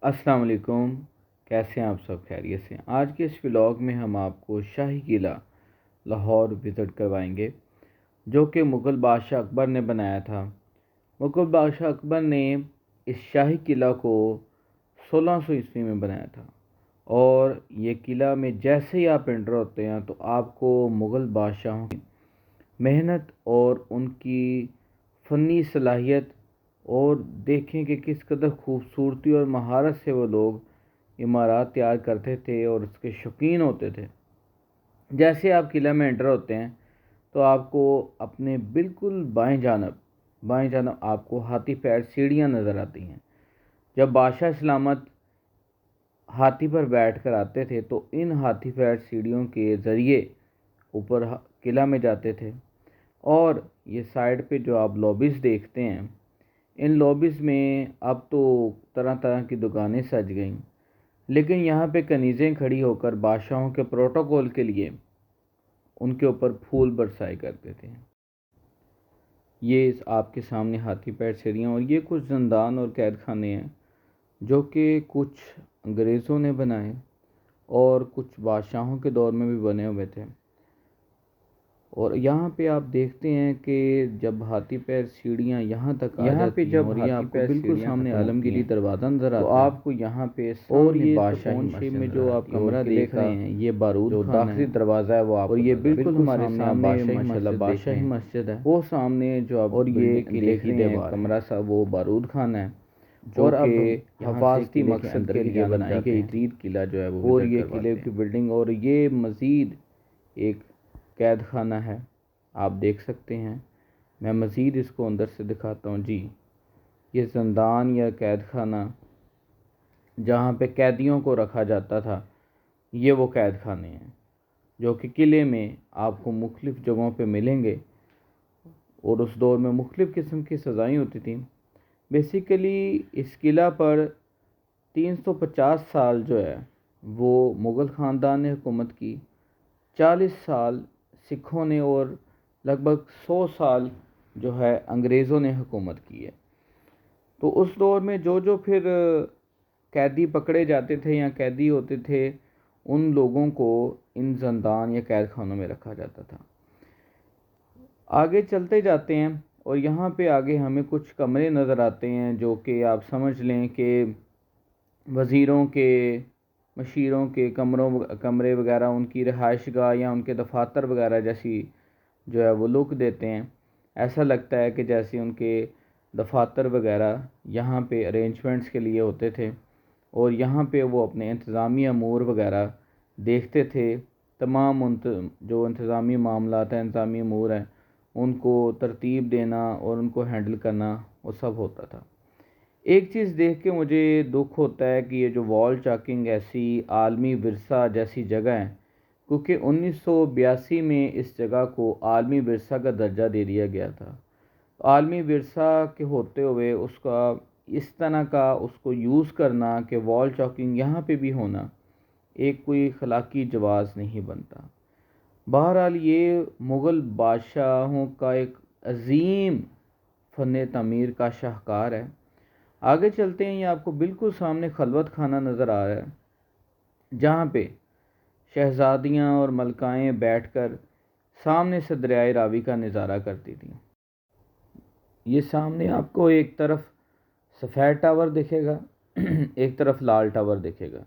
السلام علیکم، کیسے ہیں آپ سب؟ خیریت سے؟ آج کے اس ولاگ میں ہم آپ کو شاہی قلعہ لاہور وزٹ کروائیں گے، جو کہ مغل بادشاہ اکبر نے بنایا تھا۔ مغل بادشاہ اکبر نے اس شاہی قلعہ کو 1600 میں بنایا تھا، اور یہ قلعہ میں جیسے ہی آپ انٹر ہوتے ہیں تو آپ کو مغل بادشاہوں کی محنت اور ان کی فنی صلاحیت اور دیکھیں کہ کس قدر خوبصورتی اور مہارت سے وہ لوگ عمارات تیار کرتے تھے اور اس کے شوقین ہوتے تھے۔ جیسے آپ قلعہ میں انٹر ہوتے ہیں تو آپ کو اپنے بالکل بائیں جانب آپ کو ہاتھی پیر سیڑھیاں نظر آتی ہیں۔ جب بادشاہ سلامت ہاتھی پر بیٹھ کر آتے تھے تو ان ہاتھی پیر سیڑھیوں کے ذریعے اوپر قلعہ میں جاتے تھے، اور یہ سائڈ پہ جو آپ لابیز دیکھتے ہیں، ان لابیز میں اب تو طرح طرح کی دکانیں سج گئیں، لیکن یہاں پہ کنیزیں کھڑی ہو کر بادشاہوں کے پروٹوکول کے لیے ان کے اوپر پھول برسائے کرتے تھے۔ یہ آپ کے سامنے ہاتھی پیر سیڑھیاں، اور یہ کچھ زندان اور قید خانے ہیں جو کہ کچھ انگریزوں نے بنائے اور کچھ بادشاہوں کے دور میں بھی بنے ہوئے تھے۔ اور یہاں پہ آپ دیکھتے ہیں کہ جب ہاتھی پیر سیڑھیاں یہاں تک آ جاتی ہیں اور یہ آپ کو بالکل سامنے عالمگیری دروازہ نظر آتا ہے، تو آپ کو یہاں پہ اور یہ بادشاہی مسجد میں جو آپ کمرہ دیکھ رہے ہیں، یہ بارود جو داخلی دروازہ ہے وہ آپ، اور یہ بالکل ہمارے سامنے ماشاءاللہ بادشاہی مسجد ہے، وہ سامنے جو آپ اور یہ دیکھ رہے ہیں کمرہ سا وہ بارود خانہ ہے، جو کہ حفاظتی مقصد کے لیے بنائی گئی تھی۔ قلعہ جو ہے وہ اور یہ قلعے کی بلڈنگ، اور یہ مزید ایک قید خانہ ہے، آپ دیکھ سکتے ہیں۔ میں مزید اس کو اندر سے دکھاتا ہوں۔ جی، یہ زندان یا قید خانہ جہاں پہ قیدیوں کو رکھا جاتا تھا، یہ وہ قید خانے ہیں جو کہ قلعے میں آپ کو مختلف جگہوں پہ ملیں گے، اور اس دور میں مختلف قسم کی سزائیں ہوتی تھیں۔ بیسیکلی اس قلعہ پر 350 سال جو ہے وہ مغل خاندان نے حکومت کی، 40 سال سکھوں نے، اور لگ بھگ 100 سال جو ہے انگریزوں نے حکومت کی ہے۔ تو اس دور میں جو پھر قیدی پکڑے جاتے تھے یا قیدی ہوتے تھے، ان لوگوں کو ان زندان یا قید خانوں میں رکھا جاتا تھا۔ آگے چلتے جاتے ہیں، اور یہاں پہ آگے ہمیں کچھ کمرے نظر آتے ہیں جو کہ آپ سمجھ لیں کہ وزیروں کے، مشیروں کے کمرے وغیرہ، ان کی رہائش گاہ یا ان کے دفاتر وغیرہ جیسی جو ہے وہ لک دیتے ہیں۔ ایسا لگتا ہے کہ جیسے ان کے دفاتر وغیرہ یہاں پہ ارینجمنٹس کے لیے ہوتے تھے، اور یہاں پہ وہ اپنے انتظامی امور وغیرہ دیکھتے تھے۔ تمام جو انتظامی معاملات ہیں، انتظامی امور ہیں، ان کو ترتیب دینا اور ان کو ہینڈل کرنا، وہ سب ہوتا تھا۔ ایک چیز دیکھ کے مجھے دکھ ہوتا ہے کہ یہ جو وال چاکنگ ایسی عالمی ورثہ جیسی جگہ ہے، کیونکہ 1982 میں اس جگہ کو عالمی ورثہ کا درجہ دے دیا گیا تھا۔ عالمی ورثہ کے ہوتے ہوئے اس کا اس طرح کا اس کو یوز کرنا کہ وال چاکنگ یہاں پہ بھی ہونا، ایک کوئی اخلاقی جواز نہیں بنتا۔ بہرحال یہ مغل بادشاہوں کا ایک عظیم فن تعمیر کا شاہکار ہے۔ آگے چلتے ہیں، یہ آپ کو بالکل سامنے خلوت خانہ نظر آ رہا ہے، جہاں پہ شہزادیاں اور ملکائیں بیٹھ کر سامنے سے دریائے راوی کا نظارہ کرتی تھیں۔ یہ سامنے آپ کو ایک طرف سفید ٹاور دکھے گا، ایک طرف لال ٹاور دکھے گا،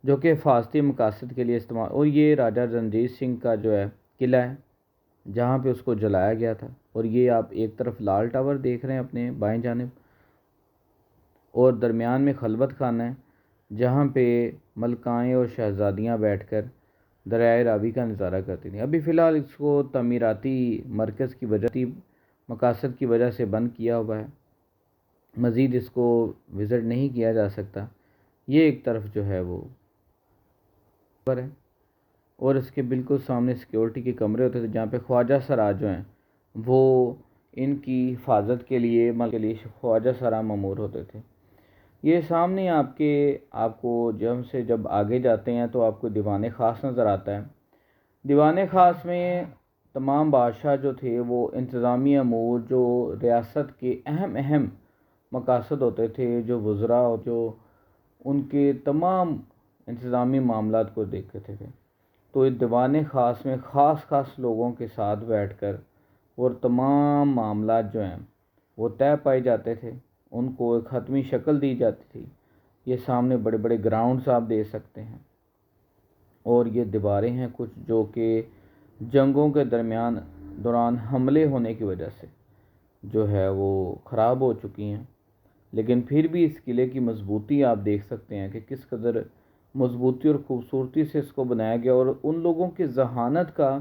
جو کہ حفاظتی مقاصد کے لیے استعمال، اور یہ راجہ رنجیت سنگھ کا جو ہے قلعہ ہے جہاں پہ اس کو جلایا گیا تھا۔ اور یہ آپ ایک طرف لال ٹاور دیکھ رہے ہیں اپنے بائیں جانب، اور درمیان میں خلوت خانہ ہے جہاں پہ ملکائیں اور شہزادیاں بیٹھ کر دریائے راوی کا نظارہ کرتی تھیں۔ ابھی فی الحال اس کو تعمیراتی مرکز کی وجہ، مقاصد کی وجہ سے بند کیا ہوا ہے، مزید اس کو وزٹ نہیں کیا جا سکتا۔ یہ ایک طرف جو ہے وہ پر ہے، اور اس کے بالکل سامنے سیکیورٹی کے کمرے ہوتے تھے جہاں پہ خواجہ سرا جو ہیں وہ ان کی حفاظت کے لیے خواجہ سرا مامور ہوتے تھے۔ یہ سامنے آپ کو جب آگے جاتے ہیں تو آپ کو دیوان خاص نظر آتا ہے۔ دیوان خاص میں تمام بادشاہ جو تھے وہ انتظامی امور، جو ریاست کے اہم مقاصد ہوتے تھے، جو وزراء اور جو ان کے تمام انتظامی معاملات کو دیکھتے تھے۔ تو اس دیوان خاص میں خاص خاص لوگوں کے ساتھ بیٹھ کر اور تمام معاملات جو ہیں وہ طے پائے جاتے تھے، ان کو ایک حتمی شکل دی جاتی تھی۔ یہ سامنے بڑے بڑے گراؤنڈز آپ دیکھ سکتے ہیں، اور یہ دیواریں ہیں کچھ جو کہ جنگوں کے دوران حملے ہونے کی وجہ سے جو ہے وہ خراب ہو چکی ہیں، لیکن پھر بھی اس قلعے کی مضبوطی آپ دیکھ سکتے ہیں کہ کس قدر مضبوطی اور خوبصورتی سے اس کو بنایا گیا، اور ان لوگوں کی ذہانت کا،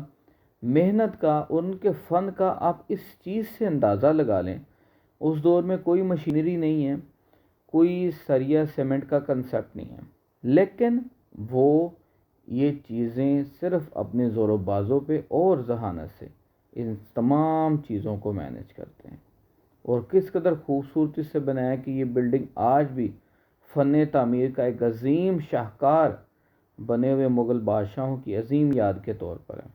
محنت کا، ان کے فن کا آپ اس چیز سے اندازہ لگا لیں۔ اس دور میں کوئی مشینری نہیں ہے، کوئی سریا سیمنٹ کا کنسیپٹ نہیں ہے، لیکن وہ یہ چیزیں صرف اپنے زور و بازوں پہ اور ذہانت سے ان تمام چیزوں کو مینیج کرتے ہیں، اور کس قدر خوبصورتی سے بنایا کہ یہ بلڈنگ آج بھی فن تعمیر کا ایک عظیم شاہکار بنے ہوئے مغل بادشاہوں کی عظیم یاد کے طور پر ہے۔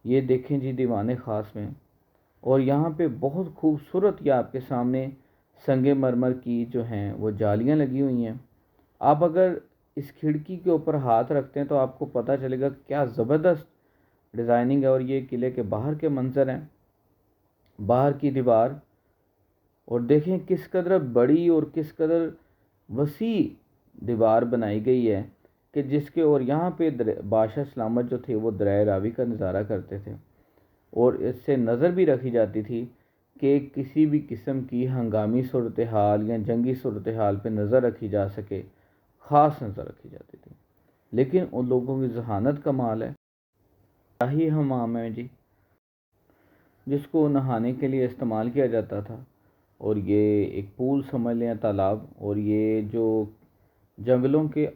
یہ دیکھیں جی دیوان خاص میں، اور یہاں پہ بہت خوبصورت یہ آپ کے سامنے سنگ مرمر کی جو ہیں وہ جالیاں لگی ہوئی ہیں۔ آپ اگر اس کھڑکی کے اوپر ہاتھ رکھتے ہیں تو آپ کو پتہ چلے گا کیا زبردست ڈیزائننگ ہے، اور یہ قلعے کے باہر کے منظر ہیں، باہر کی دیوار، اور دیکھیں کس قدر بڑی اور کس قدر وسیع دیوار بنائی گئی ہے کہ جس کے، اور یہاں پہ بادشاہ سلامت جو تھے وہ دریائے راوی کا نظارہ کرتے تھے، اور اس سے نظر بھی رکھی جاتی تھی کہ کسی بھی قسم کی ہنگامی صورتحال یا جنگی صورتحال پہ نظر رکھی جا سکے، خاص نظر رکھی جاتی تھی۔ لیکن ان لوگوں کی ذہانت کمال ہے۔ شاہی حمام ہے جی، جس کو نہانے کے لیے استعمال کیا جاتا تھا، اور یہ ایک پول سمجھ لیں تالاب، اور یہ جو جنگلوں کے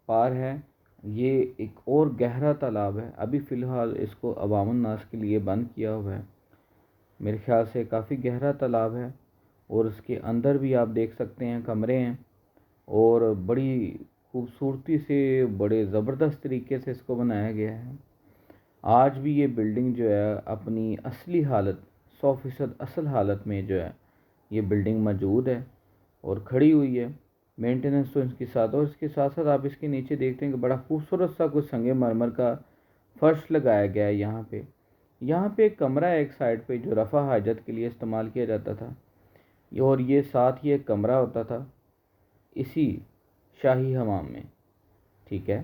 پار ہے، یہ ایک اور گہرا تالاب ہے۔ ابھی فی الحال اس کو عوام الناس کے لیے بند کیا ہوا ہے، میرے خیال سے کافی گہرا تالاب ہے، اور اس کے اندر بھی آپ دیکھ سکتے ہیں کمرے ہیں، اور بڑی خوبصورتی سے بڑے زبردست طریقے سے اس کو بنایا گیا ہے۔ آج بھی یہ بلڈنگ جو ہے اپنی اصلی حالت، 100% اصل حالت میں جو ہے یہ بلڈنگ موجود ہے اور کھڑی ہوئی ہے۔ مینٹیننس تو اس کے ساتھ، اور اس کے ساتھ ساتھ آپ اس کے نیچے دیکھتے ہیں کہ بڑا خوبصورت سا کچھ سنگ مرمر کا فرش لگایا گیا ہے یہاں پہ۔ یہاں پہ ایک کمرہ ہے ایک سائڈ پہ جو رفع حاجت کے لیے استعمال کیا جاتا تھا، اور یہ ساتھ ہی ایک کمرہ ہوتا تھا اسی شاہی حمام میں، ٹھیک ہے۔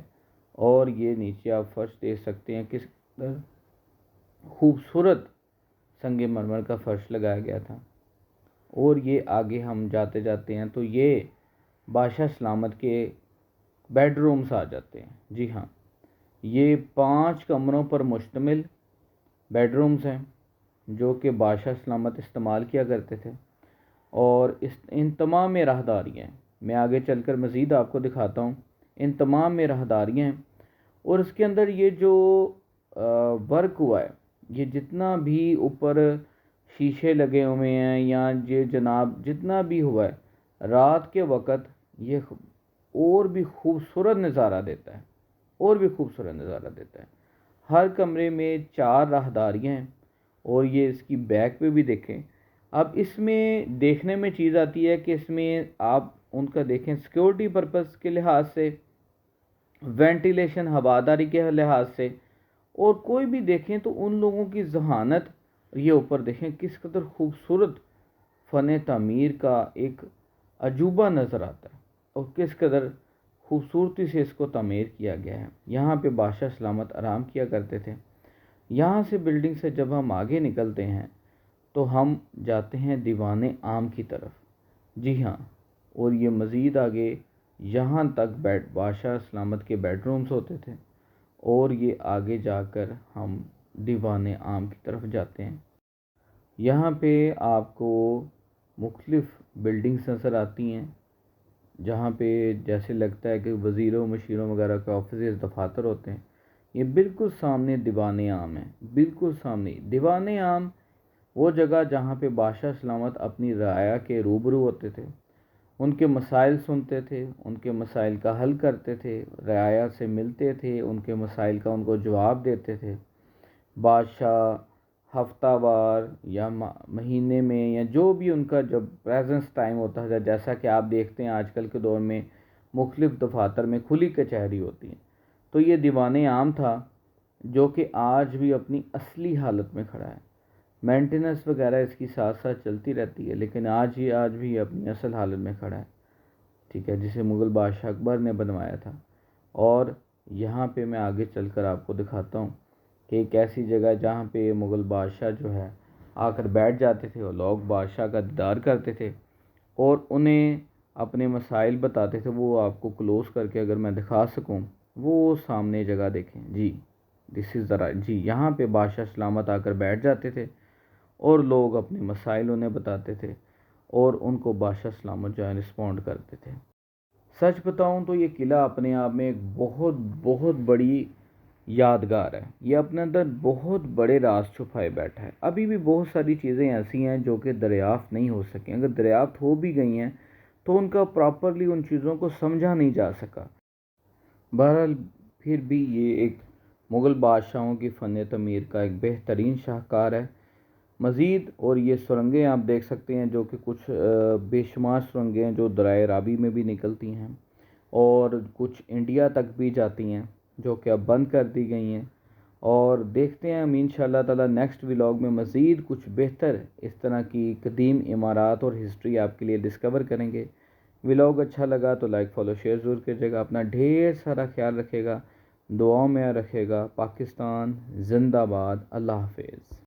اور یہ نیچے آپ فرش دیکھ سکتے ہیں کس خوبصورت سنگ مرمر کا فرش لگایا گیا تھا۔ اور یہ آگے ہم جاتے جاتے ہیں تو یہ بادشاہ سلامت کے بیڈ رومز آ جاتے ہیں۔ جی ہاں، یہ 5 کمروں پر مشتمل بیڈ رومز ہیں جو کہ بادشاہ سلامت استعمال کیا کرتے تھے، اور ان تمام میں راہداریاں ہیں، میں آگے چل کر مزید آپ کو دکھاتا ہوں۔ ان تمام میں راہداریاں ہیں، اور اس کے اندر یہ جو ورک ہوا ہے، یہ جتنا بھی اوپر شیشے لگے ہوئے ہیں یا یہ جناب جتنا بھی ہوا ہے، رات کے وقت یہ اور بھی خوبصورت نظارہ دیتا ہے، اور بھی خوبصورت نظارہ دیتا ہے۔ ہر کمرے میں 4 راہداریاں ہیں، اور یہ اس کی بیک پہ بھی دیکھیں۔ اب اس میں دیکھنے میں چیز آتی ہے کہ اس میں آپ ان کا دیکھیں سیکیورٹی پرپس کے لحاظ سے، وینٹیلیشن ہواداری کے لحاظ سے، اور کوئی بھی دیکھیں تو ان لوگوں کی ذہانت، یہ اوپر دیکھیں کس قدر خوبصورت فن تعمیر کا ایک عجوبہ نظر آتا ہے، اور کس قدر خوبصورتی سے اس کو تعمیر کیا گیا ہے۔ یہاں پہ بادشاہ سلامت آرام کیا کرتے تھے۔ یہاں سے بلڈنگ سے جب ہم آگے نکلتے ہیں تو ہم جاتے ہیں دیوان عام کی طرف۔ جی ہاں، اور یہ مزید آگے یہاں تک بادشاہ سلامت کے بیڈ رومز ہوتے تھے، اور یہ آگے جا کر ہم دیوان عام کی طرف جاتے ہیں۔ یہاں پہ آپ کو مختلف بلڈنگز نظر آتی ہیں، جہاں پہ جیسے لگتا ہے کہ وزیروں مشیروں وغیرہ کے آفیسز دفاتر ہوتے ہیں۔ یہ بالکل سامنے دیوان عام ہے، بالکل سامنے دیوان عام، وہ جگہ جہاں پہ بادشاہ سلامت اپنی رعایا کے روبرو ہوتے تھے، ان کے مسائل سنتے تھے، ان کے مسائل کا حل کرتے تھے، رعایا سے ملتے تھے، ان کے مسائل کا ان کو جواب دیتے تھے۔ بادشاہ ہفتہ وار یا مہینے میں یا جو بھی ان کا جب پریزنس ٹائم ہوتا ہے، جیسا کہ آپ دیکھتے ہیں آج کل کے دور میں مختلف دفاتر میں کھلی کچہری ہوتی ہیں. تو یہ دیوان عام تھا جو کہ آج بھی اپنی اصلی حالت میں کھڑا ہے. مینٹیننس وغیرہ اس کی ساتھ ساتھ چلتی رہتی ہے لیکن آج بھی یہ اپنی اصل حالت میں کھڑا ہے. ٹھیک ہے، جسے مغل بادشاہ اکبر نے بنوایا تھا. اور یہاں پہ میں آگے چل کر آپ کو دکھاتا ہوں کہ ایک ایسی جگہ جہاں پہ مغل بادشاہ جو ہے آ کر بیٹھ جاتے تھے اور لوگ بادشاہ کا دیدار کرتے تھے اور انہیں اپنے مسائل بتاتے تھے. وہ آپ کو کلوز کر کے اگر میں دکھا سکوں، وہ سامنے جگہ دیکھیں جی، دس از ذرا جی، یہاں پہ بادشاہ سلامت آ کر بیٹھ جاتے تھے اور لوگ اپنے مسائل انہیں بتاتے تھے اور ان کو بادشاہ سلامت جو ہے رسپونڈ کرتے تھے. سچ بتاؤں تو یہ قلعہ اپنے آپ میں ایک بہت بہت بڑی یادگار ہے. یہ اپنے اندر بہت بڑے راز چھپائے بیٹھا ہے. ابھی بھی بہت ساری چیزیں ایسی ہیں جو کہ دریافت نہیں ہو سکیں. اگر دریافت ہو بھی گئی ہیں تو ان کا پراپرلی ان چیزوں کو سمجھا نہیں جا سکا. بہرحال پھر بھی یہ ایک مغل بادشاہوں کی فن تعمیر کا ایک بہترین شاہکار ہے. مزید اور یہ سرنگیں آپ دیکھ سکتے ہیں جو کہ کچھ بے شمار سرنگیں ہیں جو دریائے رابی میں بھی نکلتی ہیں اور کچھ انڈیا تک بھی جاتی ہیں جو کہ اب بند کر دی گئی ہیں. اور دیکھتے ہیں ہم انشاءاللہ تعالی نیکسٹ ولاگ میں مزید کچھ بہتر اس طرح کی قدیم عمارات اور ہسٹری آپ کے لیے ڈسکور کریں گے. ولاگ اچھا لگا تو لائک فالو شیئر ضرور کیجیے گا. اپنا ڈھیر سارا خیال رکھے گا، دعاؤں میں رکھے گا. پاکستان زندہ باد. اللہ حافظ.